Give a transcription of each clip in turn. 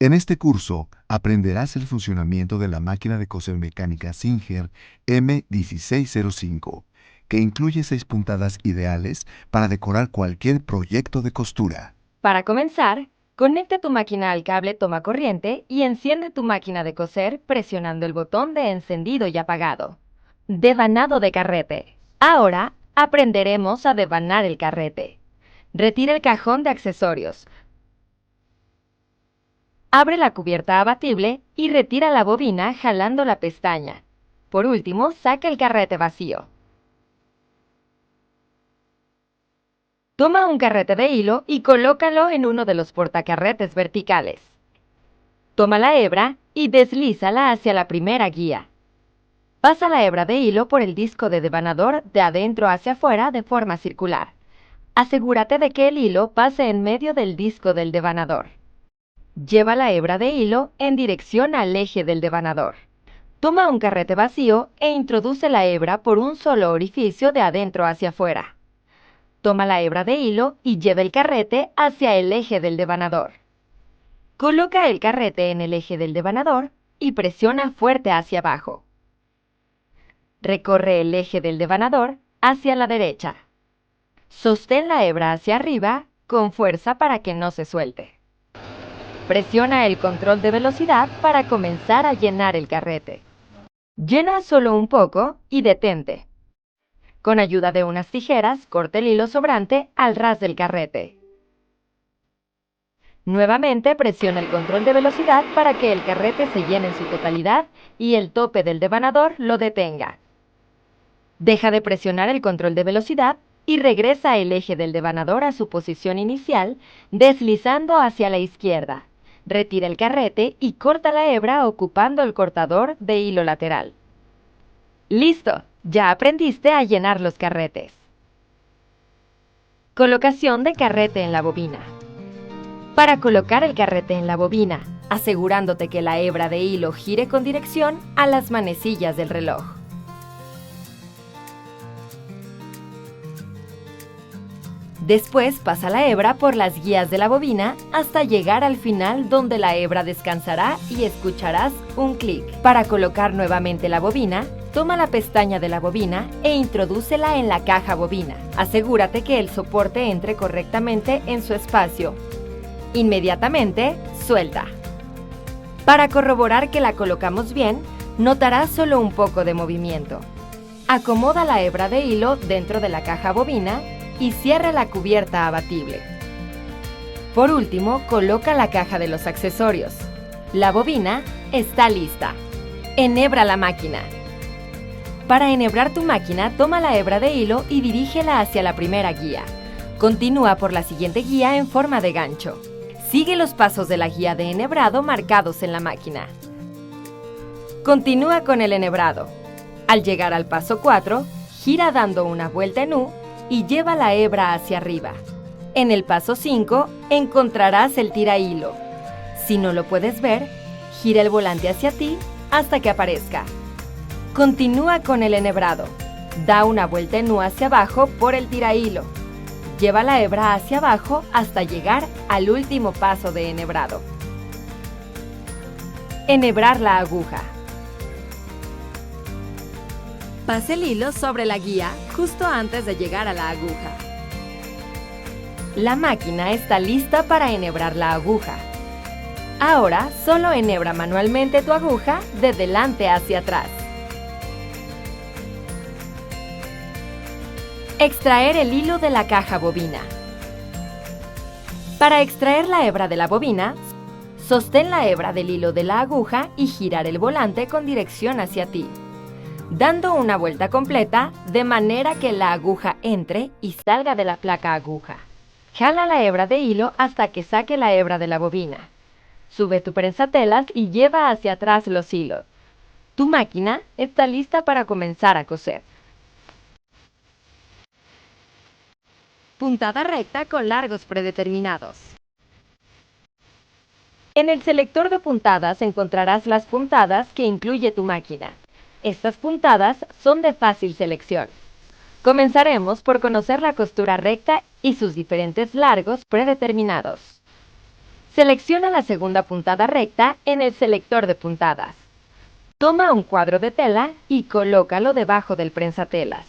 En este curso aprenderás el funcionamiento de la máquina de coser mecánica Singer M1605, que incluye 6 puntadas ideales para decorar cualquier proyecto de costura. Para comenzar, conecta tu máquina al cable toma corriente y enciende tu máquina de coser presionando el botón de encendido y apagado. Devanado de carrete. Ahora aprenderemos a devanar el carrete. Retira el cajón de accesorios. Abre la cubierta abatible y retira la bobina jalando la pestaña. Por último, saca el carrete vacío. Toma un carrete de hilo y colócalo en uno de los portacarretes verticales. Toma la hebra y deslízala hacia la primera guía. Pasa la hebra de hilo por el disco de devanador de adentro hacia afuera de forma circular. Asegúrate de que el hilo pase en medio del disco del devanador. Lleva la hebra de hilo en dirección al eje del devanador. Toma un carrete vacío e introduce la hebra por un solo orificio de adentro hacia afuera. Toma la hebra de hilo y lleva el carrete hacia el eje del devanador. Coloca el carrete en el eje del devanador y presiona fuerte hacia abajo. Recorre el eje del devanador hacia la derecha. Sostén la hebra hacia arriba con fuerza para que no se suelte. Presiona el control de velocidad para comenzar a llenar el carrete. Llena solo un poco y detente. Con ayuda de unas tijeras, corta el hilo sobrante al ras del carrete. Nuevamente presiona el control de velocidad para que el carrete se llene en su totalidad y el tope del devanador lo detenga. Deja de presionar el control de velocidad y regresa el eje del devanador a su posición inicial, deslizando hacia la izquierda. Retira el carrete y corta la hebra ocupando el cortador de hilo lateral. ¡Listo! Ya aprendiste a llenar los carretes. Colocación de carrete en la bobina. Para colocar el carrete en la bobina, asegurándote que la hebra de hilo gire con dirección a las manecillas del reloj. Después pasa la hebra por las guías de la bobina hasta llegar al final donde la hebra descansará y escucharás un clic. Para colocar nuevamente la bobina, toma la pestaña de la bobina e introdúcela en la caja bobina. Asegúrate que el soporte entre correctamente en su espacio. Inmediatamente, suelta. Para corroborar que la colocamos bien, notarás solo un poco de movimiento. Acomoda la hebra de hilo dentro de la caja bobina y cierra la cubierta abatible. Por último, coloca la caja de los accesorios. La bobina está lista. Enhebra la máquina. Para enhebrar tu máquina, toma la hebra de hilo y dirígela hacia la primera guía. Continúa por la siguiente guía en forma de gancho. Sigue los pasos de la guía de enhebrado marcados en la máquina. Continúa con el enhebrado. Al llegar al paso 4, gira dando una vuelta en U y lleva la hebra hacia arriba. En el paso 5 encontrarás el tirahilo. Si no lo puedes ver, gira el volante hacia ti hasta que aparezca. Continúa con el enhebrado. Da una vuelta en U hacia abajo por el tirahilo. Lleva la hebra hacia abajo hasta llegar al último paso de enhebrado. Enhebrar la aguja. Pase el hilo sobre la guía justo antes de llegar a la aguja. La máquina está lista para enhebrar la aguja. Ahora solo enhebra manualmente tu aguja de delante hacia atrás. Extraer el hilo de la caja bobina. Para extraer la hebra de la bobina, sostén la hebra del hilo de la aguja y girar el volante con dirección hacia ti, dando una vuelta completa de manera que la aguja entre y salga de la placa aguja. Jala la hebra de hilo hasta que saque la hebra de la bobina. Sube tu prensatelas y lleva hacia atrás los hilos. Tu máquina está lista para comenzar a coser. Puntada recta con largos predeterminados. En el selector de puntadas encontrarás las puntadas que incluye tu máquina. Estas puntadas son de fácil selección. Comenzaremos por conocer la costura recta y sus diferentes largos predeterminados. Selecciona la segunda puntada recta en el selector de puntadas. Toma un cuadro de tela y colócalo debajo del prensatelas.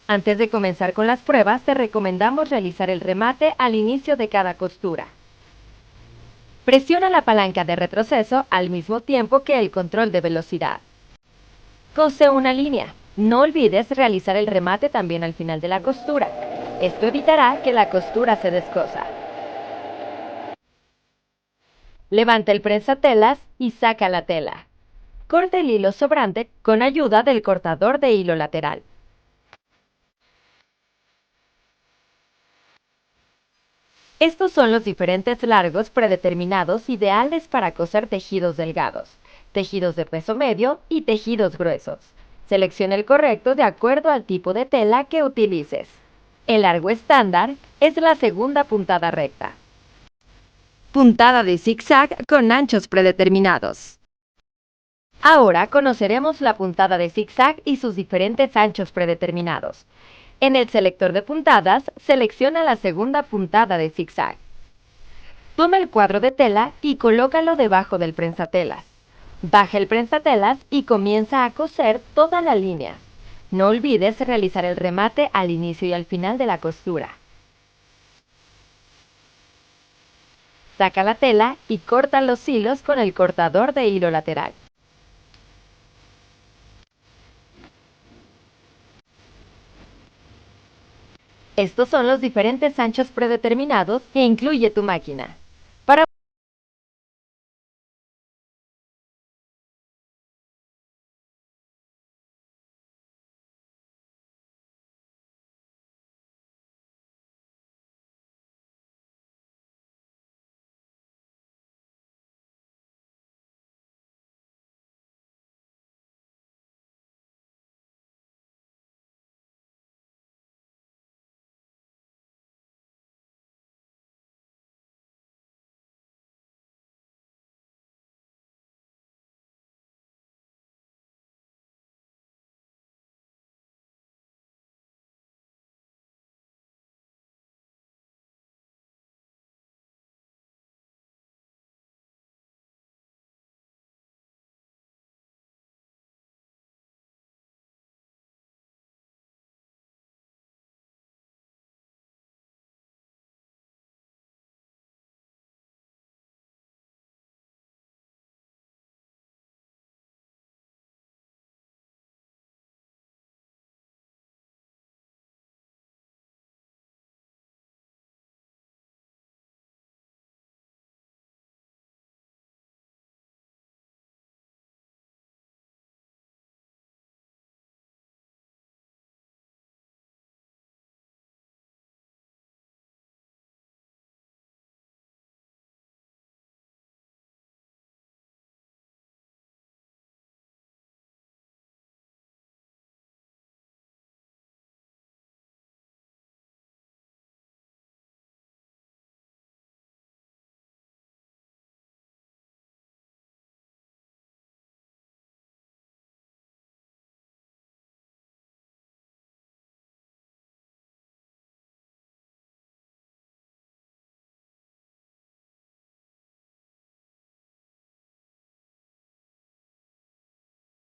Antes de comenzar con las pruebas, te recomendamos realizar el remate al inicio de cada costura. Presiona la palanca de retroceso al mismo tiempo que el control de velocidad. Cose una línea. No olvides realizar el remate también al final de la costura. Esto evitará que la costura se descosa. Levanta el prensatelas y saca la tela. Corta el hilo sobrante con ayuda del cortador de hilo lateral. Estos son los diferentes largos predeterminados ideales para coser tejidos delgados, tejidos de peso medio y tejidos gruesos. Selecciona el correcto de acuerdo al tipo de tela que utilices. El largo estándar es la segunda puntada recta. Puntada de zigzag con anchos predeterminados. Ahora conoceremos la puntada de zigzag y sus diferentes anchos predeterminados. En el selector de puntadas, selecciona la segunda puntada de zigzag. Toma el cuadro de tela y colócalo debajo del prensatelas. Baja el prensatelas y comienza a coser toda la línea. No olvides realizar el remate al inicio y al final de la costura. Saca la tela y corta los hilos con el cortador de hilo lateral. Estos son los diferentes anchos predeterminados que incluye tu máquina. Para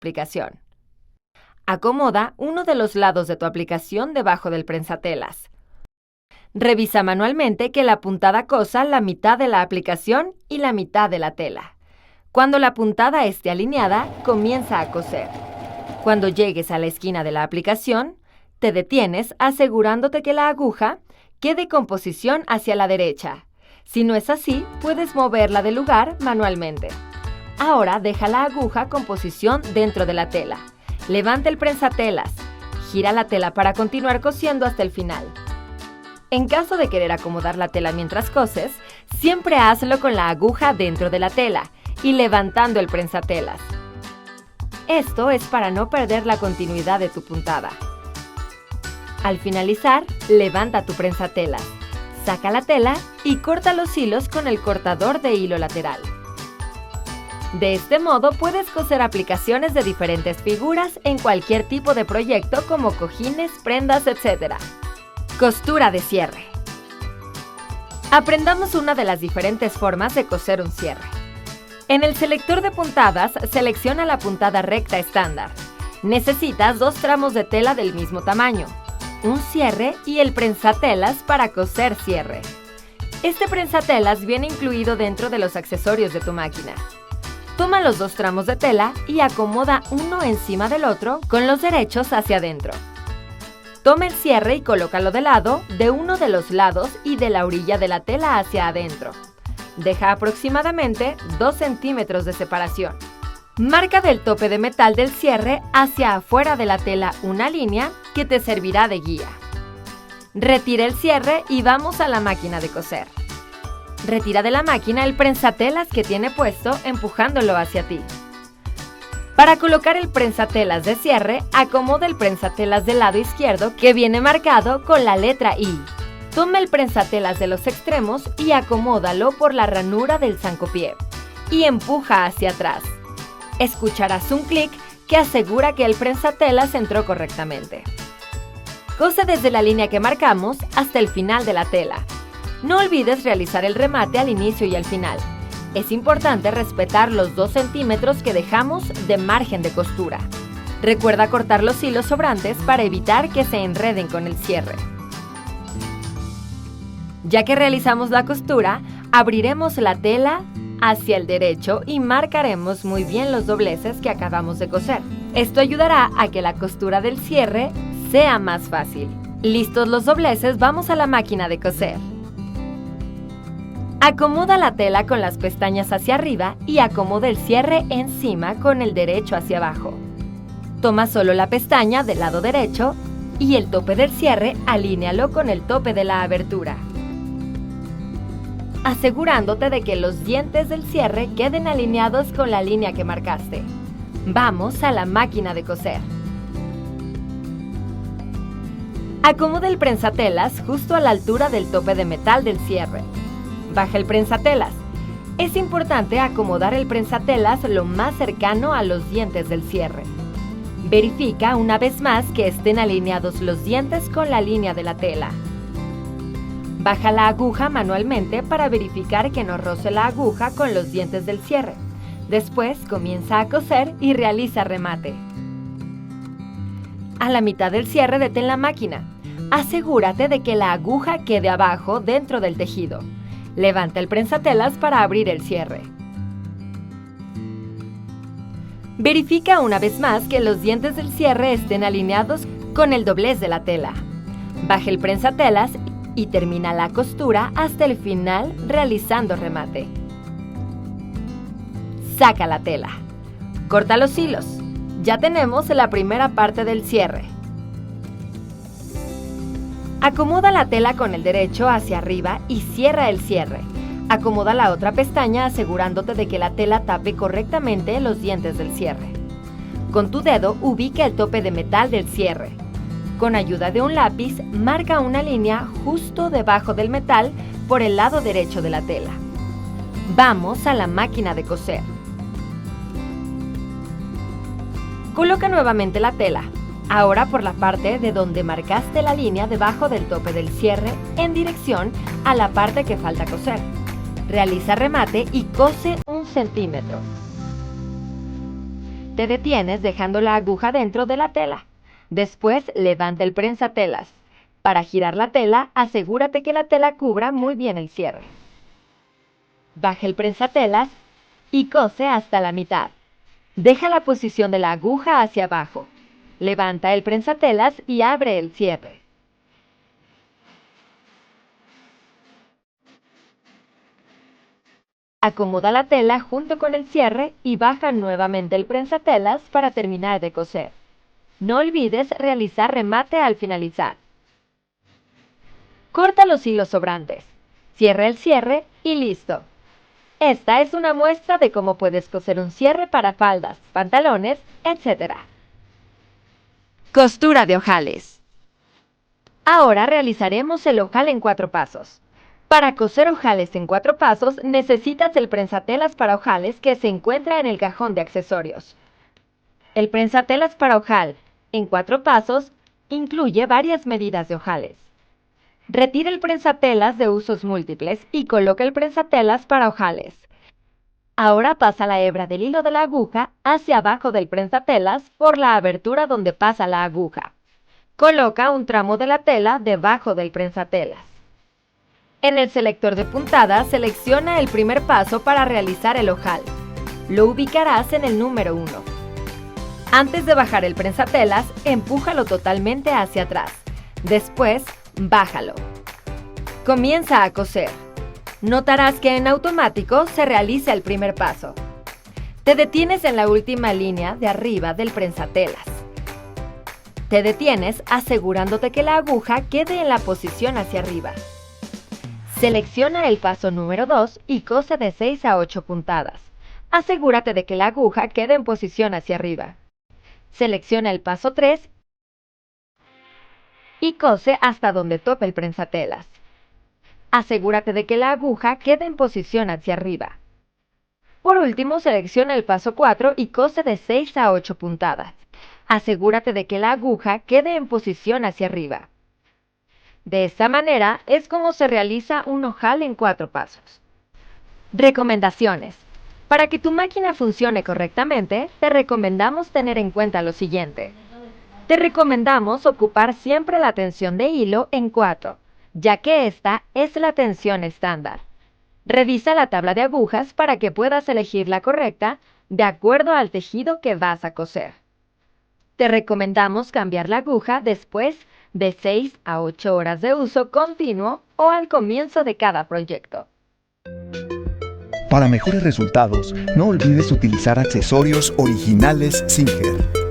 aplicación. Acomoda uno de los lados de tu aplicación debajo del prensatelas. Revisa manualmente que la puntada cosa la mitad de la aplicación y la mitad de la tela. Cuando la puntada esté alineada, comienza a coser. Cuando llegues a la esquina de la aplicación, te detienes asegurándote que la aguja quede con posición hacia la derecha. Si no es así, puedes moverla de lugar manualmente. Ahora deja la aguja con posición dentro de la tela. Levanta el prensatelas. Gira la tela para continuar cosiendo hasta el final. En caso de querer acomodar la tela mientras coses, siempre hazlo con la aguja dentro de la tela y levantando el prensatelas. Esto es para no perder la continuidad de tu puntada. Al finalizar, levanta tu prensatelas, saca la tela y corta los hilos con el cortador de hilo lateral. De este modo puedes coser aplicaciones de diferentes figuras en cualquier tipo de proyecto como cojines, prendas, etc. Costura de cierre. Aprendamos una de las diferentes formas de coser un cierre. En el selector de puntadas, selecciona la puntada recta estándar. Necesitas 2 tramos de tela del mismo tamaño, un cierre y el prensatelas para coser cierre. Este prensatelas viene incluido dentro de los accesorios de tu máquina. Toma los 2 tramos de tela y acomoda uno encima del otro con los derechos hacia adentro. Toma el cierre y colócalo de lado, de uno de los lados y de la orilla de la tela hacia adentro. Deja aproximadamente 2 centímetros de separación. Marca del tope de metal del cierre hacia afuera de la tela una línea que te servirá de guía. Retira el cierre y vamos a la máquina de coser. Retira de la máquina el prensatelas que tiene puesto empujándolo hacia ti. Para colocar el prensatelas de cierre, acomoda el prensatelas del lado izquierdo que viene marcado con la letra I. Toma el prensatelas de los extremos y acomódalo por la ranura del zancopié y empuja hacia atrás. Escucharás un clic que asegura que el prensatelas entró correctamente. Cose desde la línea que marcamos hasta el final de la tela. No olvides realizar el remate al inicio y al final. Es importante respetar los 2 centímetros que dejamos de margen de costura. Recuerda cortar los hilos sobrantes para evitar que se enreden con el cierre. Ya que realizamos la costura, abriremos la tela hacia el derecho y marcaremos muy bien los dobleces que acabamos de coser. Esto ayudará a que la costura del cierre sea más fácil. Listos los dobleces, vamos a la máquina de coser. Acomoda la tela con las pestañas hacia arriba y acomoda el cierre encima con el derecho hacia abajo. Toma solo la pestaña del lado derecho y el tope del cierre alínealo con el tope de la abertura, asegurándote de que los dientes del cierre queden alineados con la línea que marcaste. Vamos a la máquina de coser. Acomoda el prensatelas justo a la altura del tope de metal del cierre. Baja el prensatelas. Es importante acomodar el prensatelas lo más cercano a los dientes del cierre. Verifica una vez más que estén alineados los dientes con la línea de la tela. Baja la aguja manualmente para verificar que no roce la aguja con los dientes del cierre. Después comienza a coser y realiza remate. A la mitad del cierre detén la máquina. Asegúrate de que la aguja quede abajo dentro del tejido. Levanta el prensatelas para abrir el cierre. Verifica una vez más que los dientes del cierre estén alineados con el doblez de la tela. Baja el prensatelas y termina la costura hasta el final realizando remate. Saca la tela. Corta los hilos. Ya tenemos la primera parte del cierre. Acomoda la tela con el derecho hacia arriba y cierra el cierre. Acomoda la otra pestaña asegurándote de que la tela tape correctamente los dientes del cierre. Con tu dedo ubica el tope de metal del cierre. Con ayuda de un lápiz, marca una línea justo debajo del metal por el lado derecho de la tela. Vamos a la máquina de coser. Coloca nuevamente la tela. Ahora por la parte de donde marcaste la línea debajo del tope del cierre en dirección a la parte que falta coser. Realiza remate y cose 1 centímetro. Te detienes dejando la aguja dentro de la tela. Después levanta el prensatelas. Para girar la tela, asegúrate que la tela cubra muy bien el cierre. Baja el prensatelas y cose hasta la mitad. Deja la posición de la aguja hacia abajo. Levanta el prensatelas y abre el cierre. Acomoda la tela junto con el cierre y baja nuevamente el prensatelas para terminar de coser. No olvides realizar remate al finalizar. Corta los hilos sobrantes. Cierra el cierre y listo. Esta es una muestra de cómo puedes coser un cierre para faldas, pantalones, etc. Costura de ojales. Ahora realizaremos el ojal en 4 pasos. Para coser ojales en 4 pasos necesitas el prensatelas para ojales que se encuentra en el cajón de accesorios. El prensatelas para ojal en 4 pasos incluye varias medidas de ojales. Retira el prensatelas de usos múltiples y coloca el prensatelas para ojales. Ahora pasa la hebra del hilo de la aguja hacia abajo del prensatelas por la abertura donde pasa la aguja. Coloca un tramo de la tela debajo del prensatelas. En el selector de puntada, selecciona el primer paso para realizar el ojal. Lo ubicarás en el número 1. Antes de bajar el prensatelas, empújalo totalmente hacia atrás. Después, bájalo. Comienza a coser. Notarás que en automático se realiza el primer paso. Te detienes en la última línea de arriba del prensatelas. Te detienes asegurándote que la aguja quede en la posición hacia arriba. Selecciona el paso número 2 y cose de 6 a 8 puntadas. Asegúrate de que la aguja quede en posición hacia arriba. Selecciona el paso 3 y cose hasta donde tope el prensatelas. Asegúrate de que la aguja quede en posición hacia arriba. Por último, selecciona el paso 4 y cose de 6 a 8 puntadas. Asegúrate de que la aguja quede en posición hacia arriba. De esta manera es como se realiza un ojal en 4 pasos. Recomendaciones. Para que tu máquina funcione correctamente, te recomendamos tener en cuenta lo siguiente. Te recomendamos ocupar siempre la tensión de hilo en 4, ya que esta es la tensión estándar. Revisa la tabla de agujas para que puedas elegir la correcta de acuerdo al tejido que vas a coser. Te recomendamos cambiar la aguja después de 6 a 8 horas de uso continuo o al comienzo de cada proyecto. Para mejores resultados, no olvides utilizar accesorios originales Singer.